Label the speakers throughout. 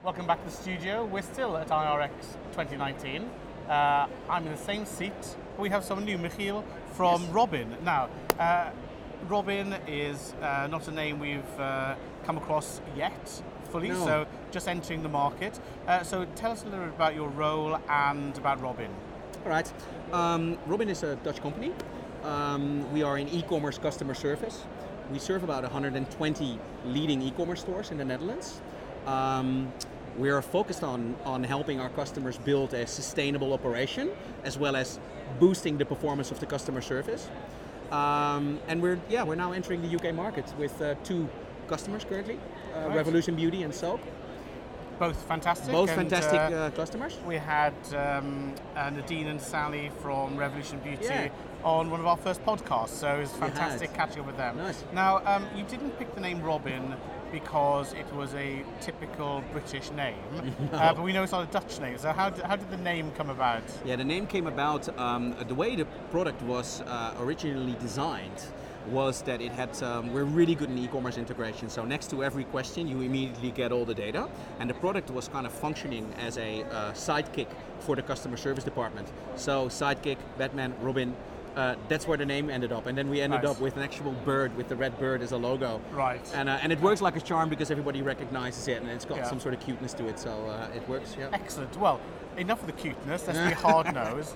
Speaker 1: Welcome back to the studio. We're still at IRX 2019. I'm in the same seat. We have someone new, Michiel from Robin. Now, Robin is not a name we've come across yet fully, so just entering the market. So tell us a little bit about your role and about Robin.
Speaker 2: All right. Robin is a Dutch company. We are in e-commerce customer service. We serve about 120 leading e-commerce stores in the Netherlands. We are focused on helping our customers build a sustainable operation, as well as boosting the performance of the customer service. And we're now entering the UK market with two customers currently, right. Revolution Beauty and Soap.
Speaker 1: Both fantastic.
Speaker 2: Both fantastic customers.
Speaker 1: We had Nadine and Sally from Revolution Beauty on one of our first podcasts, so it was fantastic catching up with them.
Speaker 2: Nice.
Speaker 1: Now, you didn't pick the name Robin because it was a typical British name, but we know it's not a Dutch name, so how did the name come about?
Speaker 2: Yeah, the name came about, the way the product was originally designed was that it had, we're really good in e-commerce integration, so next to every question you immediately get all the data, and the product was kind of functioning as a sidekick for the customer service department. So sidekick, Batman, Robin, that's where the name ended up, and then we ended up with an actual bird with the red bird as a logo.
Speaker 1: Right.
Speaker 2: And it works like a charm because everybody recognizes it, and it's got some sort of cuteness to it, so it works. Yeah.
Speaker 1: Excellent. Well, enough of the cuteness. Let's be hard-nosed.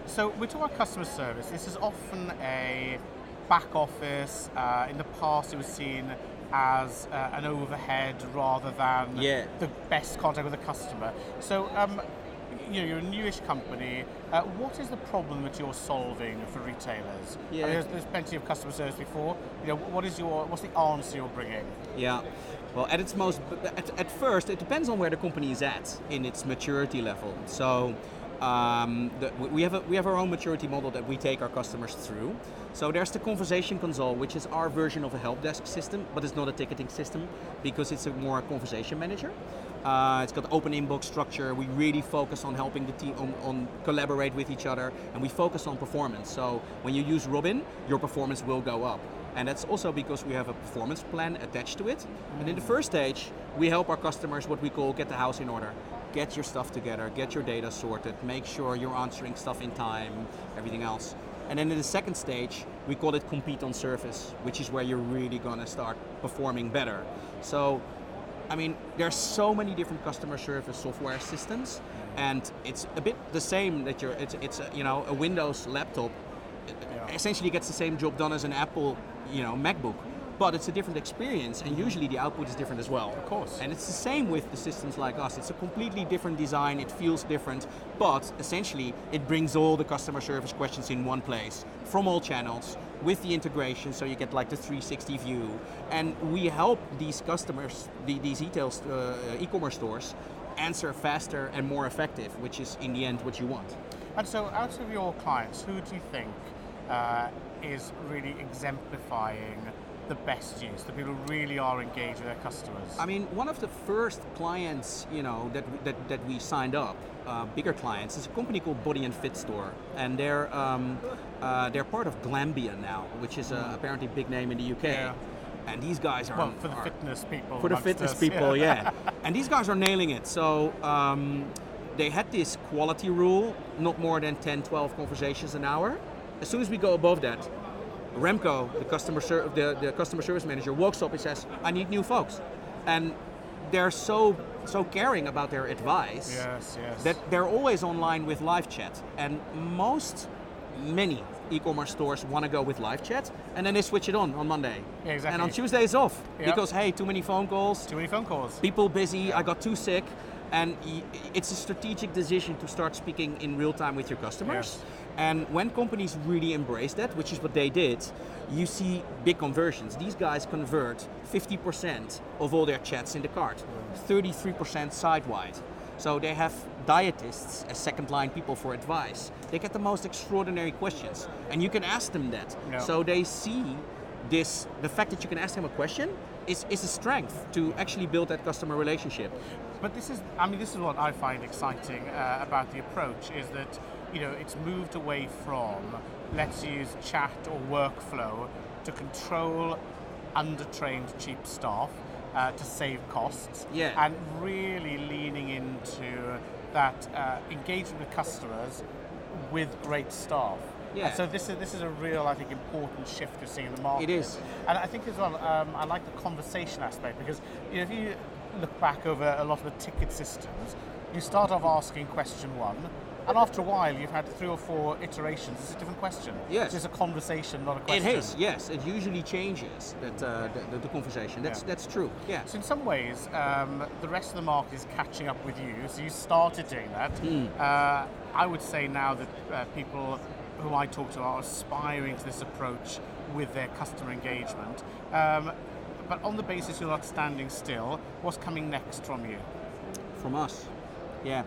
Speaker 1: So we're talking about customer service. This is often a back office. In the past, it was seen as an overhead rather than the best contact with the customer. So. You're a newish company. What is the problem that you're solving for retailers?
Speaker 2: Yeah.
Speaker 1: I mean, there's plenty of customer service before. What's the answer you're bringing?
Speaker 2: Yeah. Well, at first, it depends on where the company is at in its maturity level. So we have our own maturity model that we take our customers through. So there's the conversation console, which is our version of a help desk system, but it's not a ticketing system because it's a more conversation manager. It's got open inbox structure. We really focus on helping the team on collaborate with each other, and we focus on performance. So when you use Robin, your performance will go up. And that's also because we have a performance plan attached to it. And in the first stage, we help our customers what we call get the house in order. Get your stuff together, get your data sorted, make sure you're answering stuff in time, everything else. And then in the second stage, we call it compete on service, which is where you're really gonna start performing better. So, I mean, there's so many different customer service software systems, and it's a bit the same that it's a Windows laptop essentially gets the same job done as an Apple, MacBook, but it's a different experience, and usually the output is different as well.
Speaker 1: Of course.
Speaker 2: And it's the same with the systems like us. It's a completely different design, it feels different, but essentially it brings all the customer service questions in one place, from all channels, with the integration, so you get like the 360 view. And we help these customers, these e-commerce stores, answer faster and more effective, which is in the end what you want.
Speaker 1: And so out of your clients, who do you think is really exemplifying the best use, the people who really are engaged with their customers?
Speaker 2: I mean, one of the first clients, that we signed up, bigger clients, is a company called Body and Fit Store, and they're part of Glambia now, which is apparently a big name in the UK.
Speaker 1: Yeah.
Speaker 2: And these guys are
Speaker 1: for the fitness people.
Speaker 2: For the fitness people, And these guys are nailing it. So they had this quality rule, not more than 10, 12 conversations an hour. As soon as we go above that, Remco, the customer service manager, walks up and says, "I need new folks," and they're so caring about their advice that they're always online with live chat. And many e-commerce stores want to go with live chat, and then they switch it on Monday.
Speaker 1: Yeah, exactly.
Speaker 2: And on Tuesday it's off because too many phone calls.
Speaker 1: Too many phone calls.
Speaker 2: People busy. I got too sick. And it's a strategic decision to start speaking in real time with your customers. Yes. And when companies really embrace that, which is what they did, you see big conversions. These guys convert 50% of all their chats in the cart, 33% side-wide. So they have dietists as second-line people for advice. They get the most extraordinary questions, and you can ask them that. Yeah. So they see the fact that you can ask them a question is a strength to actually build that customer relationship.
Speaker 1: But this is what I find exciting about the approach, is that it's moved away from let's use chat or workflow to control undertrained cheap staff to save costs,
Speaker 2: Yeah.
Speaker 1: and really leaning into that engagement with customers with great staff.
Speaker 2: Yeah.
Speaker 1: And so this is a real, I think, important shift you're seeing in the market.
Speaker 2: It is.
Speaker 1: And I think as well, I like the conversation aspect, because if you look back over a lot of the ticket systems, you start off asking question one, and after a while you've had 3 or 4 iterations. It's a different question.
Speaker 2: Yes.
Speaker 1: It's a conversation, not a question.
Speaker 2: It is, yes. It usually changes the conversation. That's true. Yeah.
Speaker 1: So in some ways, the rest of the market is catching up with you. So you started doing that. I would say now that people who I talk to are aspiring to this approach with their customer engagement. But on the basis you're not standing still, what's coming next from you?
Speaker 2: From us, yeah.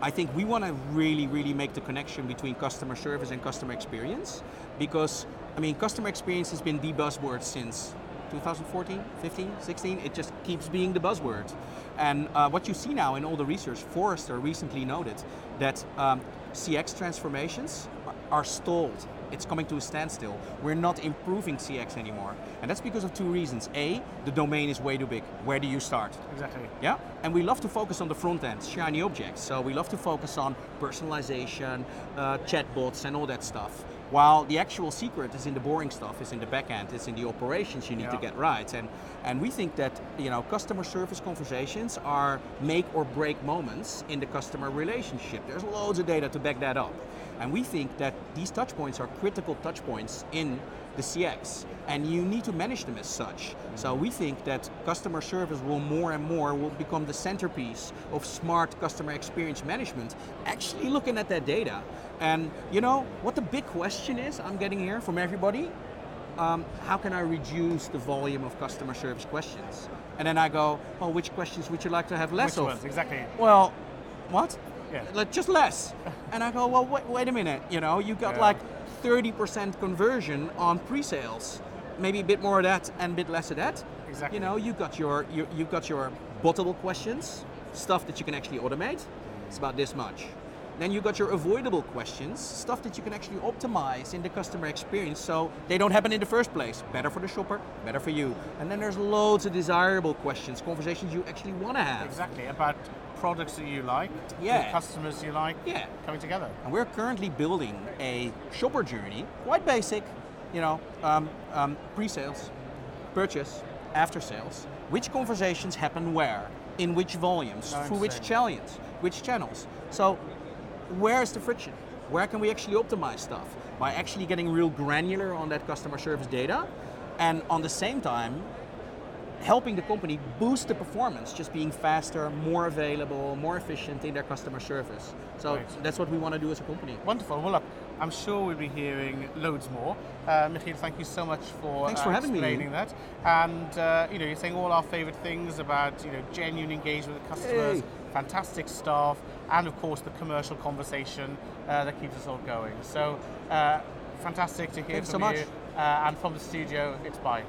Speaker 2: I think we want to really make the connection between customer service and customer experience, because, I mean, customer experience has been the buzzword since 2014, 15, 16, it just keeps being the buzzword. And what you see now in all the research, Forrester recently noted that CX transformations are stalled. It's coming to a standstill. We're not improving CX anymore. And that's because of 2 reasons. A, the domain is way too big. Where do you start?
Speaker 1: Exactly.
Speaker 2: Yeah, and we love to focus on the front end, shiny objects. So we love to focus on personalization, chatbots and all that stuff. While the actual secret is in the boring stuff, is in the back end, it's in the operations you need to get right. And we think that, you know, customer service conversations are make or break moments in the customer relationship. There's loads of data to back that up. And we think that these touch points are critical touch points in the CX, and you need to manage them as such. So we think that customer service will more and more will become the centerpiece of smart customer experience management, actually looking at that data. And you know, what the big question is I'm getting here from everybody, how can I reduce the volume of customer service questions? And then I go, well, which questions would you like to have less
Speaker 1: Which
Speaker 2: of?
Speaker 1: ones, exactly.
Speaker 2: Well, what?
Speaker 1: Yeah.
Speaker 2: Like, just less. And I go, well, wait a minute, you know, you got like 30% conversion on pre-sales, maybe a bit more of that and a bit less of that.
Speaker 1: Exactly.
Speaker 2: You know, you've got your bottable questions, stuff that you can actually automate. It's about this much. Then you got your avoidable questions, stuff that you can actually optimize in the customer experience so they don't happen in the first place. Better for the shopper, better for you. And then there's loads of desirable questions, conversations you actually want to have.
Speaker 1: Exactly, about products that you like, customers you like, coming together.
Speaker 2: And we're currently building a shopper journey, quite basic, you know, pre-sales, purchase, after sales. Which conversations happen where, in which volumes, through which channels. So where's the friction? Where can we actually optimize stuff? By actually getting real granular on that customer service data, and on the same time, helping the company boost the performance, just being faster, more available, more efficient in their customer service. So that's what we want to do as a company.
Speaker 1: Wonderful. Well, look, I'm sure we'll be hearing loads more. Michiel, thank you so much for explaining that. And you know, you're saying all our favorite things about, you know, genuine engagement with customers, fantastic staff, and of course the commercial conversation that keeps us all going. So fantastic to hear from you. And from the studio, it's bye.